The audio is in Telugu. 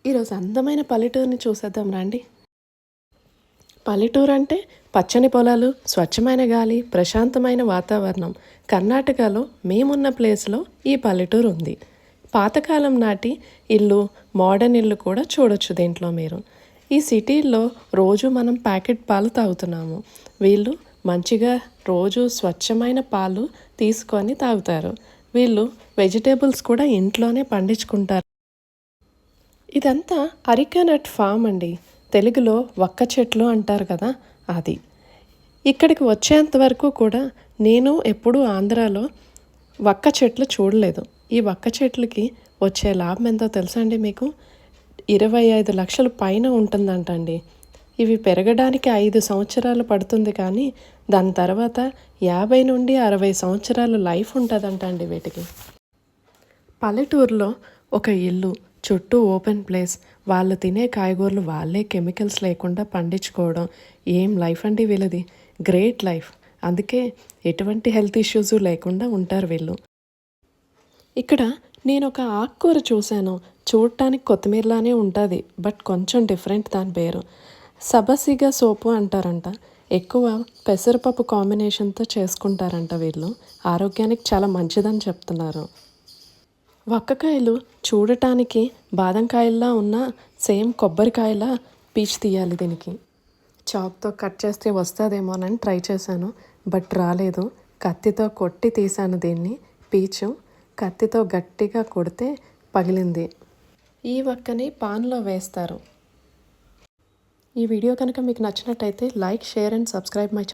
ఈరోజు అందమైన పల్లెటూరుని చూసేద్దాం రండి. పల్లెటూరు అంటే పచ్చని పొలాలు, స్వచ్ఛమైన గాలి, ప్రశాంతమైన వాతావరణం. కర్ణాటకలో మేమున్న ప్లేస్లో ఈ పల్లెటూరు ఉంది. పాతకాలం నాటి ఇల్లు, మోడర్న్ ఇల్లు కూడా చూడొచ్చు దీంట్లో మీరు. ఈ సిటీల్లో రోజు మనం ప్యాకెట్ పాలు తాగుతున్నాము. వీళ్ళు మంచిగా రోజు స్వచ్ఛమైన పాలు తీసుకొని తాగుతారు. వీళ్ళు వెజిటేబుల్స్ కూడా ఇంట్లోనే పండించుకుంటారు. ఇదంతా అరికానట్ ఫామ్ అండి. తెలుగులో వక్క చెట్లు అంటారు కదా, అది. ఇక్కడికి వచ్చేంత వరకు కూడా నేను ఎప్పుడూ ఆంధ్రాలో వక్క చెట్లు చూడలేదు. ఈ వక్క చెట్లకి వచ్చే లాభం ఎంతో తెలుసా అండి మీకు? 25 లక్షల పైన ఉంటుందంటండి. ఇవి పెరగడానికి 5 సంవత్సరాలు పడుతుంది, కానీ దాని తర్వాత 50 నుండి 60 సంవత్సరాలు లైఫ్ ఉంటుందంటండి వీటికి. పల్లెటూరులో ఒక ఇల్లు, చుట్టూ ఓపెన్ ప్లేస్, వాళ్ళు తినే కాయగూరలు వాళ్ళే కెమికల్స్ లేకుండా పండించుకోవడం. ఏం లైఫ్ అండి వీళ్ళది! Great life. అందుకే ఎటువంటి హెల్త్ ఇష్యూస్ లేకుండా ఉంటారు వీళ్ళు. ఇక్కడ నేను ఒక ఆకుకూర చూశాను. చూడటానికి కొత్తిమీరలానే ఉంటుంది, బట్ కొంచెం డిఫరెంట్ దాని పేరు. సబసిగా సోపు అంటారంట. ఎక్కువ పెసరపప్పు కాంబినేషన్తో చేసుకుంటారంట వీళ్ళు. ఆరోగ్యానికి చాలా మంచిదని చెప్తున్నారు. వక్కకాయలు చూడటానికి బాదంకాయల్లా ఉన్న సేమ్ కొబ్బరికాయలా పీచు తీయాలి దీనికి. చాక్తో కట్ చేస్తే వస్తుందేమోనని ట్రై చేశాను, బట్ రాలేదు. కత్తితో కొట్టి తీశాను దీన్ని. పీచు కత్తితో గట్టిగా కొడితే పగిలింది. ఈ వక్కని పాన్లో వేస్తారు. ఈ వీడియో కనుక మీకు నచ్చినట్టయితే like, share and subscribe my channel.